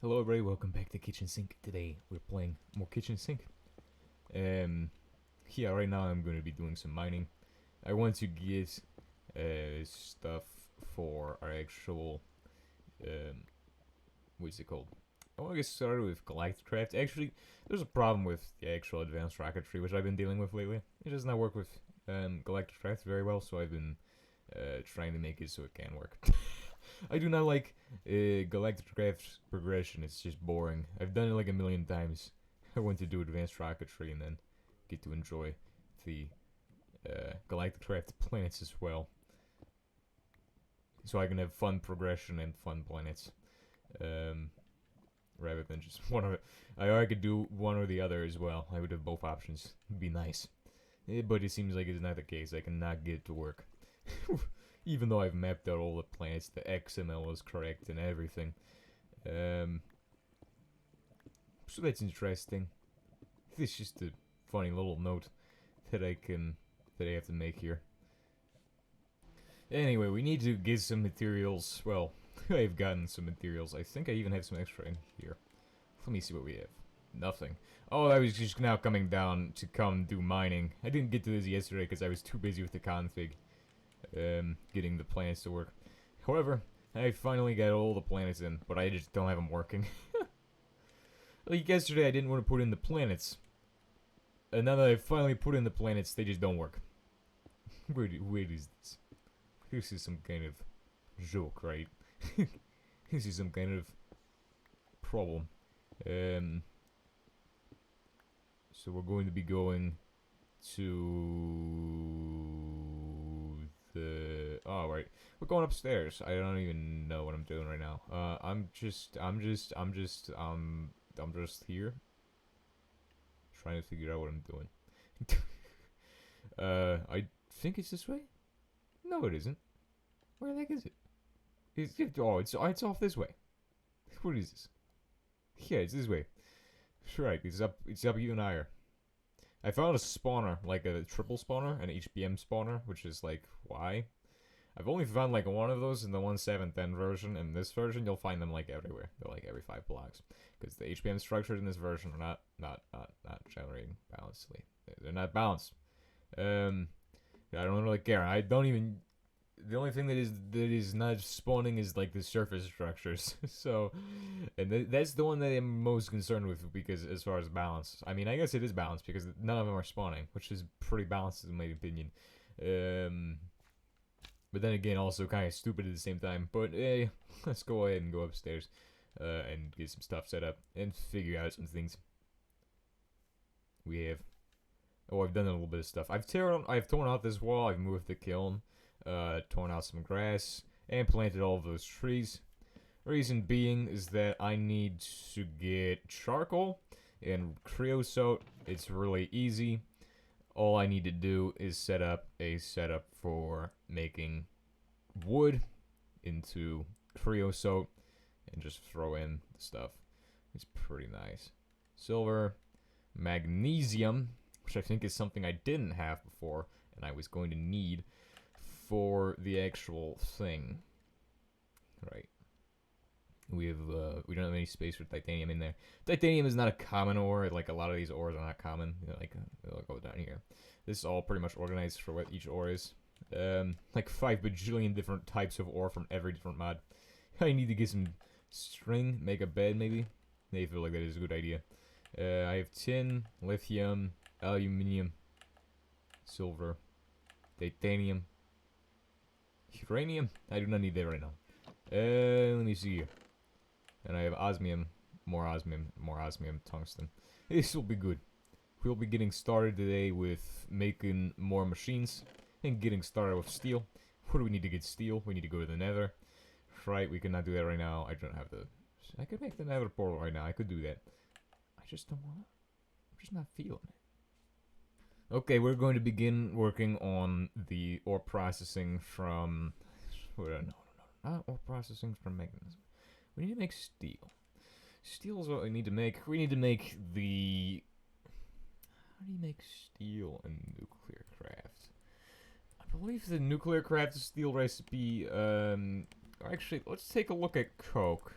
Hello everybody, welcome back to Kitchen Sink. Today we're playing more Kitchen Sink. Yeah, right now I'm going to be doing some mining. I want to get stuff for our actual, what's it called? I want to get started with Galacticraft. Actually, there's a problem with the actual advanced rocketry, which I've been dealing with lately. It does not work with Galacticraft very well, so I've been trying to make it so it can work. I do not like Galacticraft's progression. It's just boring. I've done it like a million times. I want to do advanced rocketry and then get to enjoy the Galacticraft planets as well. So I can have fun progression and fun planets. Rather than just one of it. I could do one or the other as well. I would have both options. It'd be nice. But it seems like it's not the case. I cannot get it to work. Even though I've mapped out all the planets, the XML is correct and everything. So that's interesting. This is just a funny little note that I have to make here. Anyway, we need to get some materials. Well, I've gotten some materials. I think I even have some extra in here. Let me see what we have. Nothing. Oh, I was just now coming down to come do mining. I didn't get to this yesterday because I was too busy with the config. Getting the planets to work. However, I finally got all the planets in, but I just don't have them working. Like yesterday I didn't want to put in the planets. And now that I finally put in the planets, they just don't work. Wait, is this? This is some kind of joke, right? This is some kind of problem. So we're going to be going to oh right, we're going upstairs. I don't even know what I'm doing right now. I'm just here trying to figure out what I'm doing. I think it's this way. No, it isn't. Where the heck is it? It's off this way. What is this? Yeah, it's this way. That's right. It's up even higher. I found a spawner, like a triple spawner, an HBM spawner, which is like, why? I've only found like one of those in the 1.7.10 version. In this version, you'll find them like everywhere. They're like every 5 blocks. Because the HBM structures in this version are not generating balancedly. They're not balanced. I don't really care. I don't even... The only thing that is not spawning is like the surface structures. So, and that's the one that I'm most concerned with, because as far as balance, I mean, I guess it is balanced because none of them are spawning, which is pretty balanced in my opinion. But then again, also kind of stupid at the same time. But hey, let's go ahead and go upstairs and get some stuff set up and figure out some things. We have. Oh, I've done a little bit of stuff. I've torn out this wall. I've moved the kiln. Torn out some grass, and planted all of those trees. Reason being is that I need to get charcoal and creosote. It's really easy. All I need to do is set up a setup for making wood into creosote and just throw in the stuff. It's pretty nice. Silver, magnesium, which I think is something I didn't have before and I was going to need for the actual thing. Right. We don't have any space for titanium in there. Titanium is not a common ore. Like a lot of these ores are not common. You know, like they'll go down here. This is all pretty much organized for what each ore is. Like 5 bajillion different types of ore from every different mod. I need to get some string, make a bed maybe. I feel like that is a good idea. I have tin, lithium, aluminium, silver, titanium, uranium. I do not need that right now. Let me see here. And I have osmium, more osmium, tungsten. This will be good. We'll be getting started today with making more machines and getting started with steel. What do we need to get steel? We need to go to the nether. Right, we cannot do that right now. I don't have the... I could make the nether portal right now. I could do that. I just don't want to. I'm just not feeling it. Okay, we're going to begin working on the ore processing from... No, not ore processing from mechanism. We need to make steel. Steel is what we need to make. We need to make the... How do you make steel in nuclear craft? I believe the nuclear craft steel recipe... Actually, let's take a look at coke.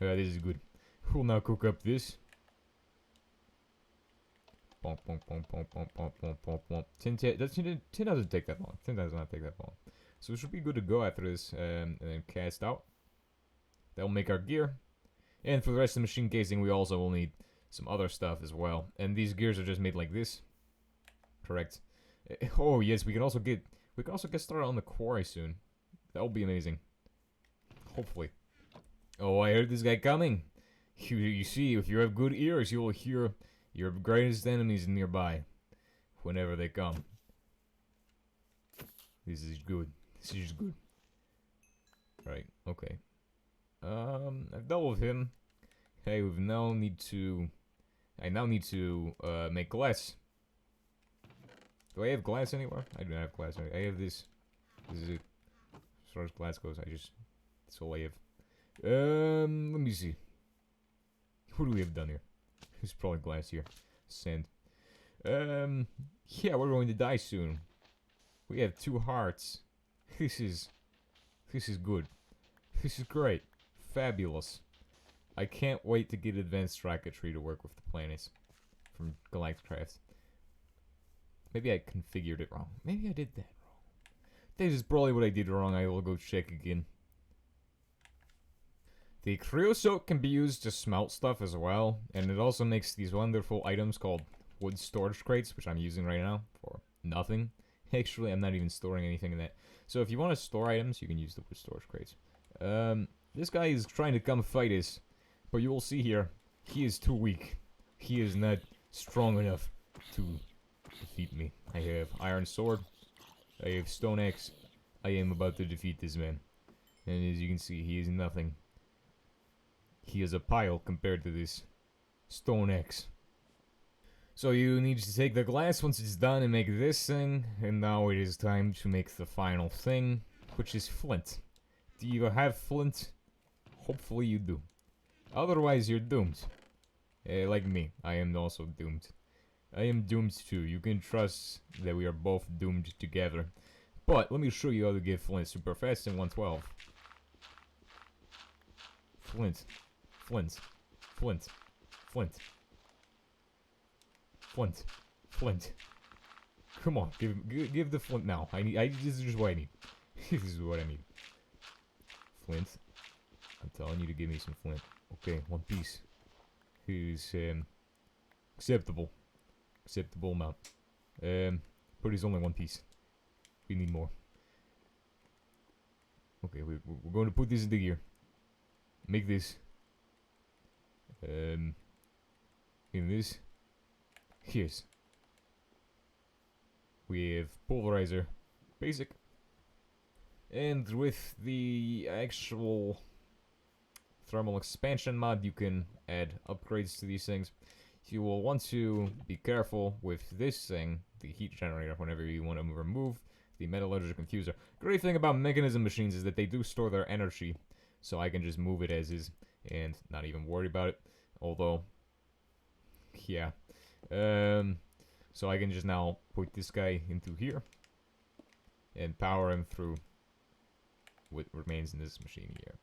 This is good. We'll now cook up this. Bonk, bonk, bonk, bonk, bonk, bonk, bonk, bonk, bonk. Tin doesn't take that long. Tin does not take that long. So we should be good to go after this. And then cast out. That'll make our gear. And for the rest of the machine casing, we also will need some other stuff as well. And these gears are just made like this. Correct. Oh yes, we can also get started on the quarry soon. That'll be amazing. Hopefully. Oh, I heard this guy coming. You see, if you have good ears, you will hear your greatest enemies nearby. Whenever they come. This is good. This is good. Right, okay. I've dealt with him. Hey, I now need to make glass. Do I have glass anywhere? I do not have glass anywhere. I have this. This is it. As far as glass goes, that's all I have. Let me see. What do we have done here? There's probably glass here. Sand. Yeah, we're going to die soon. We have 2 hearts. This is good. This is great. Fabulous. I can't wait to get advanced rocketry to work with the planets from Galacticraft. Maybe I configured it wrong. Maybe I did that wrong. This is probably what I did wrong. I will go check again. The creosote can be used to smelt stuff as well, and it also makes these wonderful items called wood storage crates, which I'm using right now for nothing. Actually, I'm not even storing anything in that. So if you want to store items, you can use the wood storage crates. This guy is trying to come fight us, but you will see here, he is too weak. He is not strong enough to defeat me. I have iron sword. I have stone axe. I am about to defeat this man. And as you can see, he is nothing. He is a pile compared to this stone axe. So you need to take the glass once it's done and make this thing. And now it is time to make the final thing, which is flint. Do you have flint? Hopefully you do. Otherwise you're doomed. Like me, I am also doomed. I am doomed too. You can trust that we are both doomed together. But let me show you how to get flint super fast in 112. Flint. Flint. Flint. Flint. Flint. Flint. Come on, give the flint now. This is just what I need. This is what I need. Flint. I'm telling you to give me some flint. Okay, 1 piece. Is acceptable. Acceptable amount. But it's only 1 piece. We need more. Okay, we're going to put this in the gear. Make this. In this. Here's. We have pulverizer. Basic. And with the actual thermal expansion mod, you can add upgrades to these things. You will want to be careful with this thing, the heat generator, whenever you want to remove the metallurgical confuser. Great thing about mechanism machines is that they do store their energy, so I can just move it as is and not even worry about it. Although, yeah. So I can just now put this guy into here and power him through what remains in this machine here.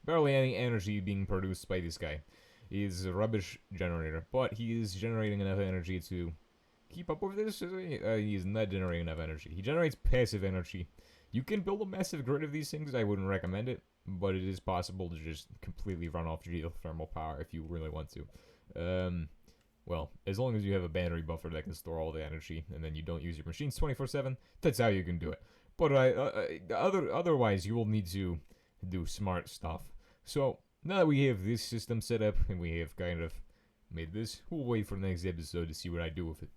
Barely any energy being produced by this guy. He is a rubbish generator, but he is generating enough energy to keep up with this. He is not generating enough energy. He generates passive energy. You can build a massive grid of these things. I wouldn't recommend it, but it is possible to just completely run off geothermal power if you really want to. Well, as long as you have a battery buffer that can store all the energy, and then you don't use your machines 24/7, that's how you can do it. But otherwise, you will need to do smart stuff. So, now that we have this system set up, and we have kind of made this, we'll wait for the next episode to see what I do with it.